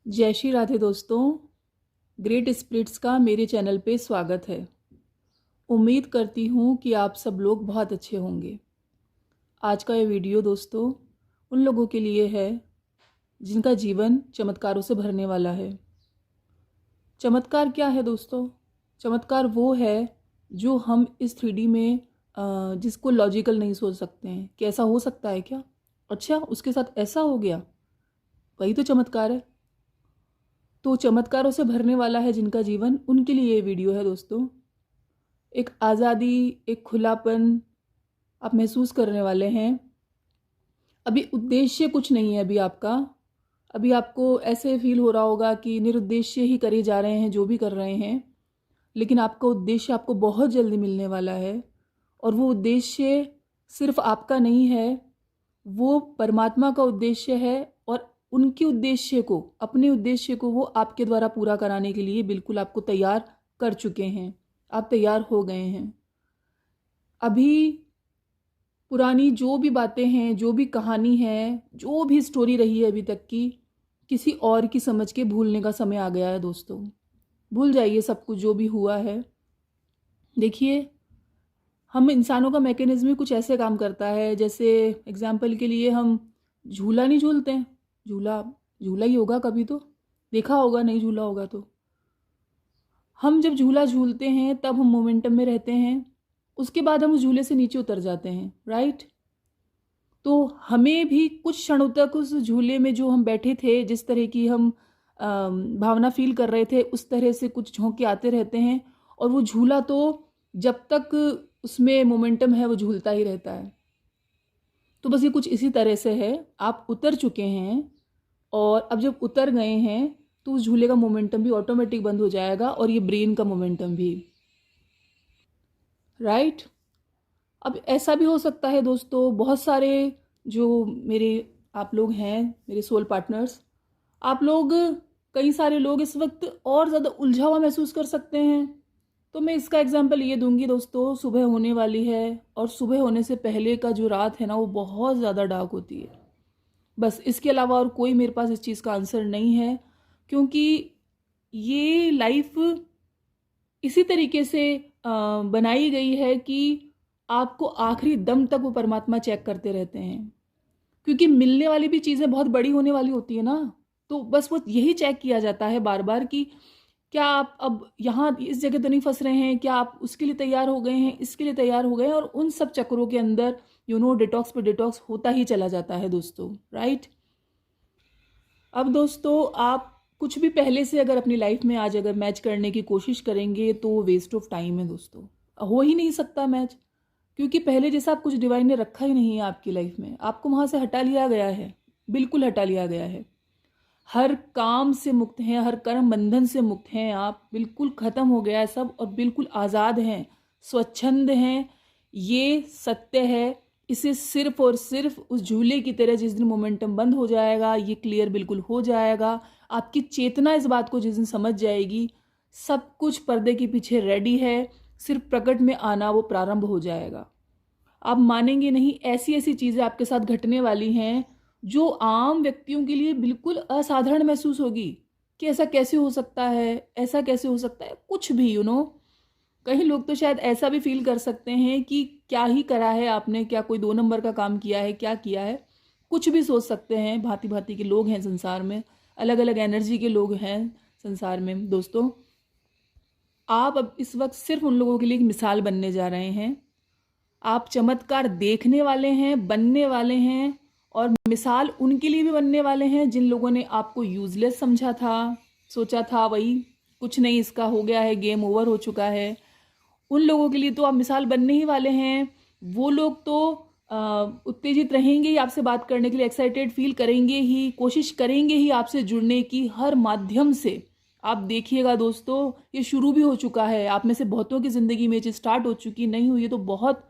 जय श्री राधे दोस्तों। Great spirits का मेरे चैनल पे स्वागत है। उम्मीद करती हूँ कि आप सब लोग बहुत अच्छे होंगे। आज का ये वीडियो दोस्तों उन लोगों के लिए है जिनका जीवन चमत्कारों से भरने वाला है। चमत्कार क्या है दोस्तों? चमत्कार वो है जो हम इस 3D में जिसको लॉजिकल नहीं सोच सकते हैं कि ऐसा हो सकता है क्या, अच्छा उसके साथ ऐसा हो गया, वही तो चमत्कार है। तो चमत्कारों से भरने वाला है जिनका जीवन, उनके लिए ये वीडियो है दोस्तों। एक आज़ादी, एक खुलापन आप महसूस करने वाले हैं। अभी उद्देश्य कुछ नहीं है अभी आपका। अभी आपको ऐसे फील हो रहा होगा कि निरुद्देश्य ही करे जा रहे हैं जो भी कर रहे हैं, लेकिन आपका उद्देश्य आपको बहुत जल्दी मिलने वाला है। और वो उद्देश्य सिर्फ आपका नहीं है, वो परमात्मा का उद्देश्य है। और उनके उद्देश्य को, अपने उद्देश्य को वो आपके द्वारा पूरा कराने के लिए बिल्कुल आपको तैयार कर चुके हैं। आप तैयार हो गए हैं। अभी पुरानी जो भी बातें हैं, जो भी कहानी है, जो भी स्टोरी रही है अभी तक की, किसी और की समझ के भूलने का समय आ गया है दोस्तों। भूल जाइए सब कुछ जो भी हुआ है। देखिए, हम इंसानों का मैकेनिज्म ही कुछ ऐसे काम करता है, जैसे एग्जाम्पल के लिए हम झूला नहीं झूलते हैं। झूला झूला ही होगा, कभी तो देखा होगा, नहीं झूला होगा तो। हम जब झूला झूलते हैं तब हम मोमेंटम में रहते हैं, उसके बाद हम उस झूले से नीचे उतर जाते हैं, राइट। तो हमें भी कुछ क्षणों तक उस झूले में जो हम बैठे थे, जिस तरह की हम भावना फील कर रहे थे, उस तरह से कुछ झोंके आते रहते हैं। और वो झूला तो जब तक उसमें मोमेंटम है वो झूलता ही रहता है। तो बस ये कुछ इसी तरह से है। आप उतर चुके हैं और अब जब उतर गए हैं तो उस झूले का मोमेंटम भी ऑटोमेटिक बंद हो जाएगा, और ये ब्रेन का मोमेंटम भी, राइट। अब ऐसा भी हो सकता है दोस्तों, बहुत सारे जो मेरे आप लोग हैं, मेरे सोल पार्टनर्स, आप लोग, कई सारे लोग इस वक्त और ज़्यादा उलझा हुआ महसूस कर सकते हैं। तो मैं इसका एग्जांपल ये दूंगी दोस्तों, सुबह होने वाली है और सुबह होने से पहले का जो रात है ना, वो बहुत ज़्यादा डार्क होती है। बस इसके अलावा और कोई मेरे पास इस चीज़ का आंसर नहीं है, क्योंकि ये लाइफ इसी तरीके से बनाई गई है कि आपको आखिरी दम तक वो परमात्मा चेक करते रहते हैं। क्योंकि मिलने वाली भी चीज़ें बहुत बड़ी होने वाली होती है ना, तो बस वो यही चेक किया जाता है बार बार कि क्या आप अब यहाँ इस जगह तो नहीं फंस रहे हैं, क्या आप उसके लिए तैयार हो गए हैं, इसके लिए तैयार हो गए हैं। और उन सब चक्रों के अंदर डिटॉक्स पे डिटॉक्स होता ही चला जाता है दोस्तों, राइट। अब दोस्तों, आप कुछ भी पहले से अगर अपनी लाइफ में आज अगर मैच करने की कोशिश करेंगे तो वो वेस्ट ऑफ टाइम है दोस्तों। हो ही नहीं सकता मैच, क्योंकि पहले जैसा आप कुछ डिवाइन ने रखा ही नहीं है आपकी लाइफ में। आपको वहाँ से हटा लिया गया है, बिल्कुल हटा लिया गया है। हर काम से मुक्त हैं, हर कर्म बंधन से मुक्त हैं आप, बिल्कुल ख़त्म हो गया है सब, और बिल्कुल आज़ाद हैं, स्वच्छंद हैं। ये सत्य है। इसे सिर्फ और सिर्फ उस झूले की तरह जिस दिन मोमेंटम बंद हो जाएगा, ये क्लियर बिल्कुल हो जाएगा। आपकी चेतना इस बात को जिस दिन समझ जाएगी, सब कुछ पर्दे के पीछे रेडी है, सिर्फ प्रकट में आना वो प्रारंभ हो जाएगा। आप मानेंगे नहीं, ऐसी ऐसी चीज़ें आपके साथ घटने वाली हैं जो आम व्यक्तियों के लिए बिल्कुल असाधारण महसूस होगी कि ऐसा कैसे हो सकता है, ऐसा कैसे हो सकता है, कुछ भी कई लोग तो शायद ऐसा भी फील कर सकते हैं कि क्या ही करा है आपने, क्या कोई 2 नंबर का काम किया है, क्या किया है, कुछ भी सोच सकते हैं। भांति भांति के लोग हैं संसार में, अलग अलग एनर्जी के लोग हैं संसार में दोस्तों। आप अब इस वक्त सिर्फ उन लोगों के लिए एक मिसाल बनने जा रहे हैं। आप चमत्कार देखने वाले हैं, बनने वाले हैं, और मिसाल उनके लिए भी बनने वाले हैं जिन लोगों ने आपको यूजलेस समझा था, सोचा था वही कुछ नहीं, इसका हो गया है, गेम ओवर हो चुका है। उन लोगों के लिए तो आप मिसाल बनने ही वाले हैं। वो लोग तो उत्तेजित रहेंगे ही आपसे बात करने के लिए, एक्साइटेड फील करेंगे ही, कोशिश करेंगे ही आपसे जुड़ने की हर माध्यम से। आप देखिएगा दोस्तों, ये शुरू भी हो चुका है। आप में से बहुतों की ज़िंदगी में ये चीज़ स्टार्ट हो चुकी, नहीं हुई है तो बहुत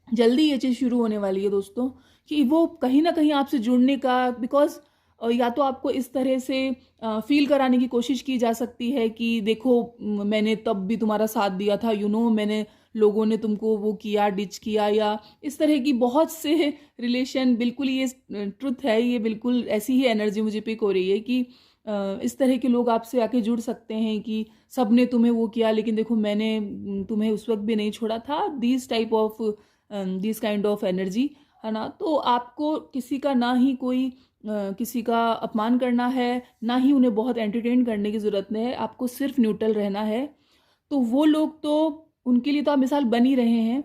जल्दी ये चीज़ शुरू होने वाली है दोस्तों, कि वो कहीं ना कहीं आपसे जुड़ने का, बिकॉज या तो आपको इस तरह से फील कराने की कोशिश की जा सकती है कि देखो मैंने तब भी तुम्हारा साथ दिया था, मैंने, लोगों ने तुमको वो किया, डिच किया, या इस तरह की बहुत से रिलेशन। बिल्कुल ये ट्रुथ है, ये बिल्कुल ऐसी ही एनर्जी मुझे पिक हो रही है कि इस तरह के लोग आपसे आके जुड़ सकते हैं कि सबने तुम्हें वो किया लेकिन देखो मैंने तुम्हें उस वक्त भी नहीं छोड़ा था, दिस काइंड ऑफ एनर्जी, है ना। तो आपको किसी का ना ही कोई किसी का अपमान करना है, ना ही उन्हें बहुत एंटरटेन करने की ज़रूरत नहीं है, आपको सिर्फ न्यूट्रल रहना है। तो वो लोग तो उनके लिए तो आप मिसाल बन ही रहे हैं।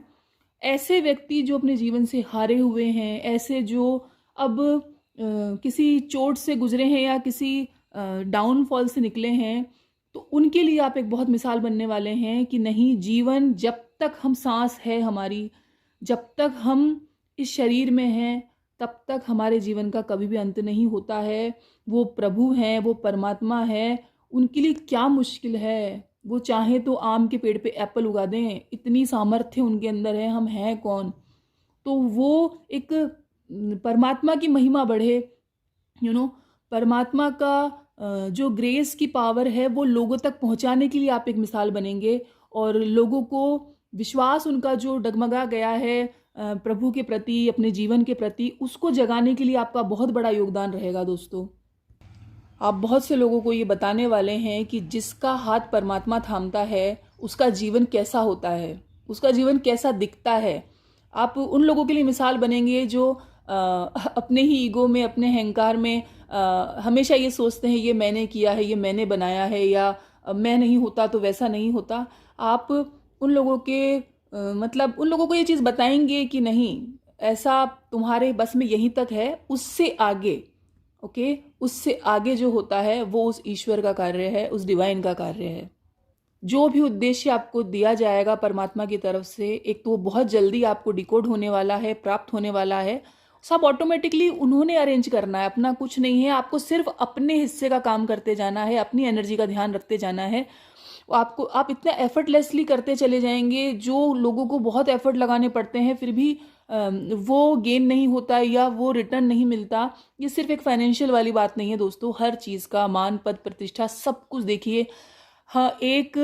ऐसे व्यक्ति जो अपने जीवन से हारे हुए हैं, ऐसे जो अब किसी चोट से गुजरे हैं या किसी डाउनफॉल से निकले हैं, तो उनके लिए आप एक बहुत मिसाल बनने वाले हैं कि नहीं, जीवन जब तक हम सांस है हमारी, जब तक हम इस शरीर में हैं, तब तक हमारे जीवन का कभी भी अंत नहीं होता है। वो प्रभु हैं, वो परमात्मा है, उनके लिए क्या मुश्किल है। वो चाहे तो आम के पेड़ पे एप्पल उगा दें, इतनी सामर्थ्य उनके अंदर है, हम हैं कौन। तो वो एक परमात्मा की महिमा बढ़े, परमात्मा का जो ग्रेस की पावर है वो लोगों तक पहुंचाने के लिए आप एक मिसाल बनेंगे, और लोगों को विश्वास उनका जो डगमगा गया है प्रभु के प्रति, अपने जीवन के प्रति, उसको जगाने के लिए आपका बहुत बड़ा योगदान रहेगा दोस्तों। आप बहुत से लोगों को ये बताने वाले हैं कि जिसका हाथ परमात्मा थामता है उसका जीवन कैसा होता है, उसका जीवन कैसा दिखता है। आप उन लोगों के लिए मिसाल बनेंगे जो अपने ही ईगो में, अपने अहंकार में हमेशा ये सोचते हैं ये मैंने किया है, ये मैंने बनाया है, या मैं नहीं होता तो वैसा नहीं होता। आप उन लोगों के मतलब उन लोगों को ये चीज़ बताएंगे कि नहीं, ऐसा तुम्हारे बस में यहीं तक है, उससे आगे ओके उससे आगे जो होता है वो उस ईश्वर का कार्य है, उस डिवाइन का कार्य है। जो भी उद्देश्य आपको दिया जाएगा परमात्मा की तरफ से, एक तो वो बहुत जल्दी आपको डिकोड होने वाला है, प्राप्त होने वाला है। सब ऑटोमेटिकली उन्होंने अरेंज करना है, अपना कुछ नहीं है। आपको सिर्फ अपने हिस्से का काम करते जाना है, अपनी एनर्जी का ध्यान रखते जाना है। आप इतना एफर्टलेसली करते चले जाएंगे, जो लोगों को बहुत एफर्ट लगाने पड़ते हैं फिर भी वो गेन नहीं होता या वो रिटर्न नहीं मिलता। ये सिर्फ एक फाइनेंशियल वाली बात नहीं है दोस्तों, हर चीज़ का, मान, पद, प्रतिष्ठा, सब कुछ देखिए। हाँ, एक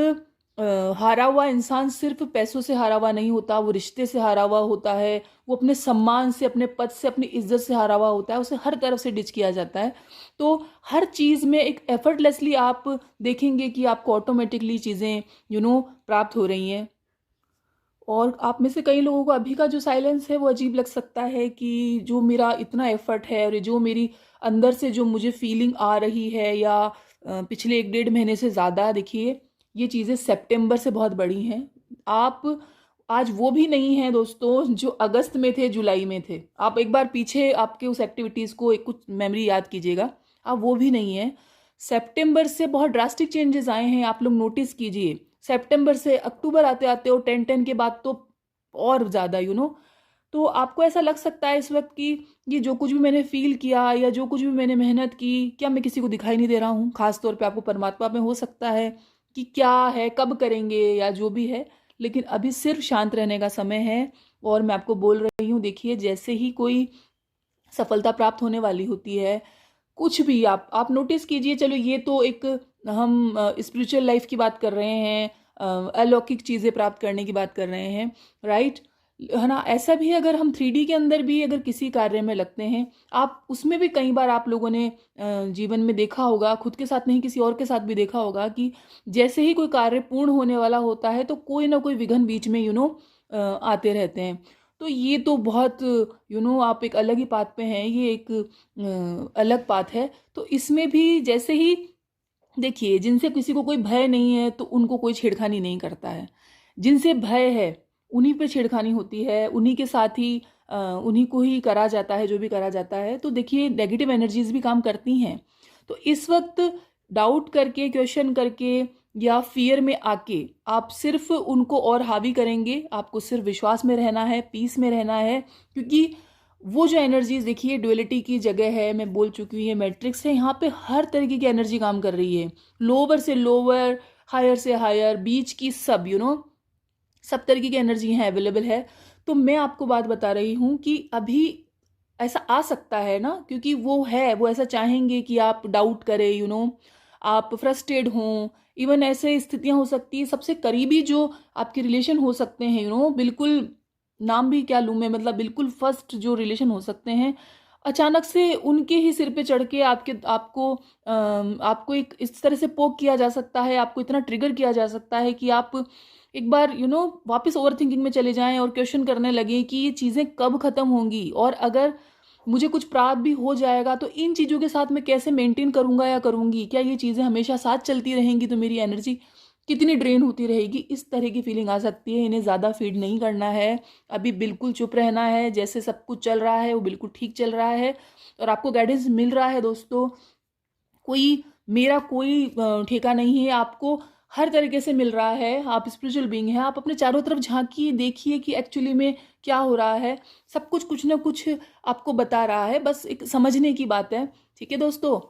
हारा हुआ इंसान सिर्फ पैसों से हारा हुआ नहीं होता, वो रिश्ते से हारा हुआ होता है, वो अपने सम्मान से, अपने पद से, अपनी इज्जत से हारा हुआ होता है, उसे हर तरफ से डिच किया जाता है। तो हर चीज़ में एक एफर्टलेसली आप देखेंगे कि आपको ऑटोमेटिकली चीज़ें प्राप्त हो रही हैं। और आप में से कई लोगों को अभी का जो साइलेंस है वो अजीब लग सकता है कि जो मेरा इतना एफर्ट है और जो मेरी अंदर से जो मुझे फीलिंग आ रही है, या पिछले 1-1.5 महीने से ज़्यादा, देखिए ये चीज़ें सितंबर से बहुत बड़ी हैं। आप आज वो भी नहीं हैं दोस्तों जो अगस्त में थे, जुलाई में थे। आप एक बार पीछे आपके उस एक्टिविटीज़ को एक कुछ मेमोरी याद कीजिएगा, आप वो भी नहीं हैं। सितंबर से बहुत ड्रास्टिक चेंजेस आए हैं, आप लोग नोटिस कीजिए। सितंबर से अक्टूबर आते आते हो 10-10 के बाद तो और ज़्यादा तो आपको ऐसा लग सकता है इस वक्त कि ये जो कुछ भी मैंने फील किया या जो कुछ भी मैंने मेहनत की, क्या मैं किसी को दिखाई नहीं दे रहा हूँ। खास तौर पे आपको परमात्मा में हो सकता है कि क्या है, कब करेंगे, या जो भी है। लेकिन अभी सिर्फ शांत रहने का समय है। और मैं आपको बोल रही हूँ, देखिए जैसे ही कोई सफलता प्राप्त होने वाली होती है, कुछ भी आप नोटिस कीजिए। चलो ये तो एक हम स्पिरिचुअल लाइफ की बात कर रहे हैं, अलौकिक चीज़ें प्राप्त करने की बात कर रहे हैं, राइट, है ना। ऐसा भी अगर हम 3D के अंदर भी अगर किसी कार्य में लगते हैं, आप उसमें भी कई बार आप लोगों ने जीवन में देखा होगा, खुद के साथ नहीं किसी और के साथ भी देखा होगा कि जैसे ही कोई कार्य पूर्ण होने वाला होता है तो कोई ना कोई विघ्न बीच में आते रहते हैं। तो ये तो बहुत आप एक अलग ही पाथ पे हैं, ये एक अलग पाथ है। तो इसमें भी जैसे ही देखिए, जिनसे किसी को कोई भय नहीं है तो उनको कोई छेड़खानी नहीं करता है। जिनसे भय है उन्हीं पे छेड़खानी होती है, उन्हीं के साथ ही उन्हीं को ही करा जाता है जो भी करा जाता है। तो देखिए नेगेटिव एनर्जीज भी काम करती हैं। तो इस वक्त डाउट करके, क्वेश्चन करके या फियर में आके आप सिर्फ उनको और हावी करेंगे। आपको सिर्फ विश्वास में रहना है, पीस में रहना है, क्योंकि वो जो एनर्जीज देखिए डुअलिटी की जगह है, मैं बोल चुकी हूँ, ये मैट्रिक्स है। यहाँ पे हर तरीके की एनर्जी काम कर रही है, लोअर से लोअर, हायर से हायर, बीच की सब सब तरीके की एनर्जी यहाँ अवेलेबल है। तो मैं आपको बात बता रही हूँ कि अभी ऐसा आ सकता है ना, क्योंकि वो ऐसा चाहेंगे कि आप डाउट करें, आप फ्रस्ट्रेट हों। इवन ऐसे स्थितियां हो सकती है, सबसे करीबी जो आपके रिलेशन हो सकते हैं, बिल्कुल नाम भी क्या लूँ मैं, मतलब बिल्कुल फर्स्ट जो रिलेशन हो सकते हैं, अचानक से उनके ही सिर पे चढ़ के आपको एक इस तरह से पोक किया जा सकता है, आपको इतना ट्रिगर किया जा सकता है कि आप एक बार वापस ओवरथिंकिंग में चले जाएँ और क्वेश्चन करने लगें कि ये चीज़ें कब ख़त्म होंगी, और अगर मुझे कुछ प्राप्त भी हो जाएगा तो इन चीज़ों के साथ मैं कैसे मेंटेन करूँगा या करूँगी? क्या ये चीज़ें हमेशा साथ चलती रहेंगी तो मेरी एनर्जी कितनी ड्रेन होती रहेगी? इस तरह की फीलिंग आ सकती है। इन्हें ज़्यादा फीड नहीं करना है, अभी बिल्कुल चुप रहना है, जैसे सब कुछ चल रहा है वो बिल्कुल ठीक चल रहा है और आपको गाइडेंस मिल रहा है दोस्तों। मेरा कोई ठेका नहीं है, आपको हर तरीके से मिल रहा है। आप स्पिरिचुअल बीइंग हैं, आप अपने चारों तरफ झाँकिए, देखिए कि एक्चुअली में क्या हो रहा है। सब कुछ कुछ ना कुछ आपको बता रहा है, बस एक समझने की बात है। ठीक है दोस्तों?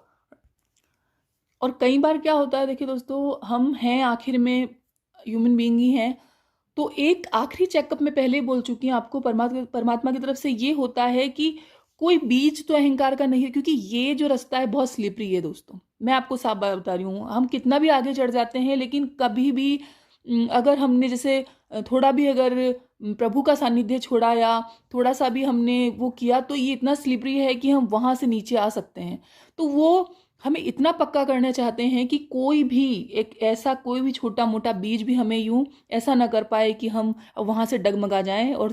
और कई बार क्या होता है, देखिए दोस्तों, हम हैं आखिर में ह्यूमन बीइंग ही हैं। तो एक आखिरी चेकअप में पहले ही बोल चुकी हूँ आपको, परमात्मा की तरफ से ये होता है कि कोई बीज तो अहंकार का नहीं है, क्योंकि ये जो रास्ता है बहुत स्लिपरी है दोस्तों। मैं आपको साफ बात बता रही हूँ, हम कितना भी आगे चढ़ जाते हैं लेकिन कभी भी अगर हमने जैसे थोड़ा भी अगर प्रभु का सानिध्य छोड़ा या थोड़ा सा भी हमने वो किया तो ये इतना स्लिपरी है कि हम वहाँ से नीचे आ सकते हैं। तो वो हमें इतना पक्का करना चाहते हैं कि कोई भी एक ऐसा कोई भी छोटा मोटा बीज भी हमें यूं ऐसा ना कर पाए कि हम वहाँ से डगमगा जाएं, और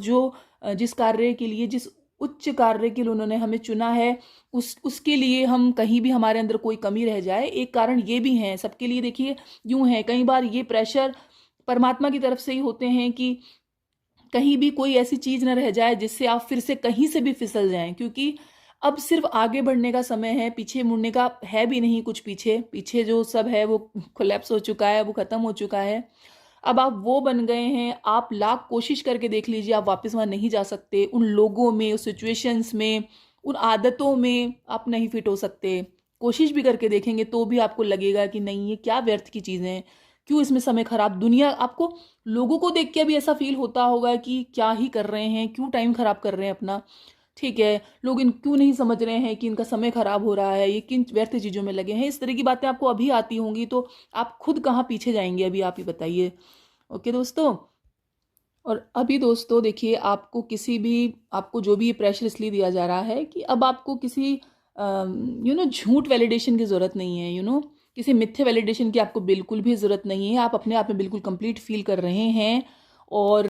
जिस कार्य के लिए, जिस उच्च कार्य के लिए उन्होंने हमें चुना है, उसके लिए हम कहीं भी हमारे अंदर कोई कमी रह जाए। एक कारण ये भी है सबके लिए, देखिए यूं है, कई बार ये प्रेशर परमात्मा की तरफ से ही होते हैं कि कहीं भी कोई ऐसी चीज न रह जाए जिससे आप फिर से कहीं से भी फिसल जाएं, क्योंकि अब सिर्फ आगे बढ़ने का समय है, पीछे मुड़ने का है भी नहीं कुछ। पीछे पीछे जो सब है वो कोलैप्स हो चुका है, वो खत्म हो चुका है। अब आप वो बन गए हैं, आप लाख कोशिश करके देख लीजिए, आप वापस वहां नहीं जा सकते। उन लोगों में, उस सिचुएशंस में, उन आदतों में आप नहीं फिट हो सकते। कोशिश भी करके देखेंगे तो भी आपको लगेगा कि नहीं, ये क्या व्यर्थ की चीजें हैं, क्यों इसमें समय खराब। दुनिया आपको, लोगों को देख के भी ऐसा फील होता होगा कि क्या ही कर रहे हैं, क्यों टाइम खराब कर रहे हैं अपना। ठीक है, लोग इन क्यों नहीं समझ रहे हैं कि इनका समय खराब हो रहा है, ये किन व्यर्थ चीजों में लगे हैं। इस तरह की बातें आपको अभी आती होंगी तो आप खुद कहाँ पीछे जाएंगे, अभी आप ही बताइए। ओके दोस्तों। और अभी दोस्तों देखिए, आपको जो भी प्रेशर इसलिए दिया जा रहा है कि अब आपको किसी झूठ वैलिडेशन की ज़रूरत नहीं है। किसी मिथ्य वैलिडेशन की आपको बिल्कुल भी ज़रूरत नहीं है। आप अपने आप में बिल्कुल कंप्लीट फील कर रहे हैं, और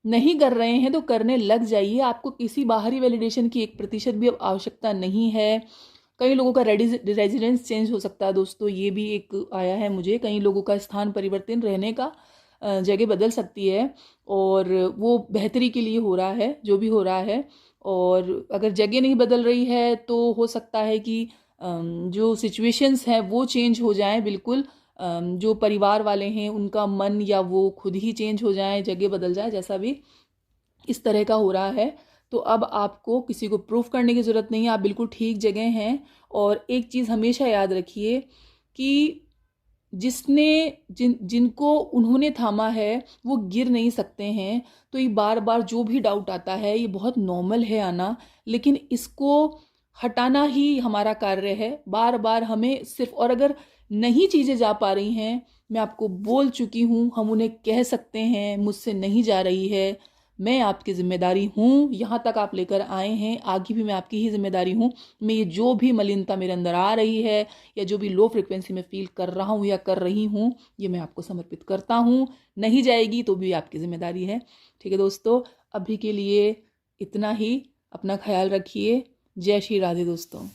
नहीं कर रहे हैं तो करने लग जाइए। आपको किसी बाहरी वैलिडेशन की 1% भी अब आवश्यकता नहीं है। कई लोगों का रेजिडेंस चेंज हो सकता है दोस्तों, ये भी एक आया है मुझे। कई लोगों का स्थान परिवर्तन, रहने का जगह बदल सकती है, और वो बेहतरी के लिए हो रहा है जो भी हो रहा है। और अगर जगह नहीं बदल रही है तो हो सकता है कि जो सिचुएशंस हैं वो चेंज हो जाएं बिल्कुल। जो परिवार वाले हैं उनका मन या वो खुद ही चेंज हो जाए, जगह बदल जाए, जैसा भी इस तरह का हो रहा है। तो अब आपको किसी को प्रूफ करने की ज़रूरत नहीं है, आप बिल्कुल ठीक जगह हैं। और एक चीज़ हमेशा याद रखिए कि जिनको उन्होंने थामा है वो गिर नहीं सकते हैं। तो ये बार बार जो भी डाउट आता है, ये बहुत नॉर्मल है आना, लेकिन इसको हटाना ही हमारा कार्य है। बार बार हमें सिर्फ, और अगर नहीं चीज़ें जा पा रही हैं, मैं आपको बोल चुकी हूँ, हम उन्हें कह सकते हैं मुझसे नहीं जा रही है, मैं आपकी जिम्मेदारी हूँ। यहाँ तक आप लेकर आए हैं, आगे भी मैं आपकी ही जिम्मेदारी हूँ। मैं ये जो भी मलिनता मेरे अंदर आ रही है या जो भी लो फ्रिक्वेंसी में फील कर रहा हूँ या कर रही हूँ, ये मैं आपको समर्पित करता हूँ। नहीं जाएगी तो भी आपकी जिम्मेदारी है। ठीक है दोस्तों, अभी के लिए इतना ही। अपना ख्याल रखिए। जय श्री राधे दोस्तों।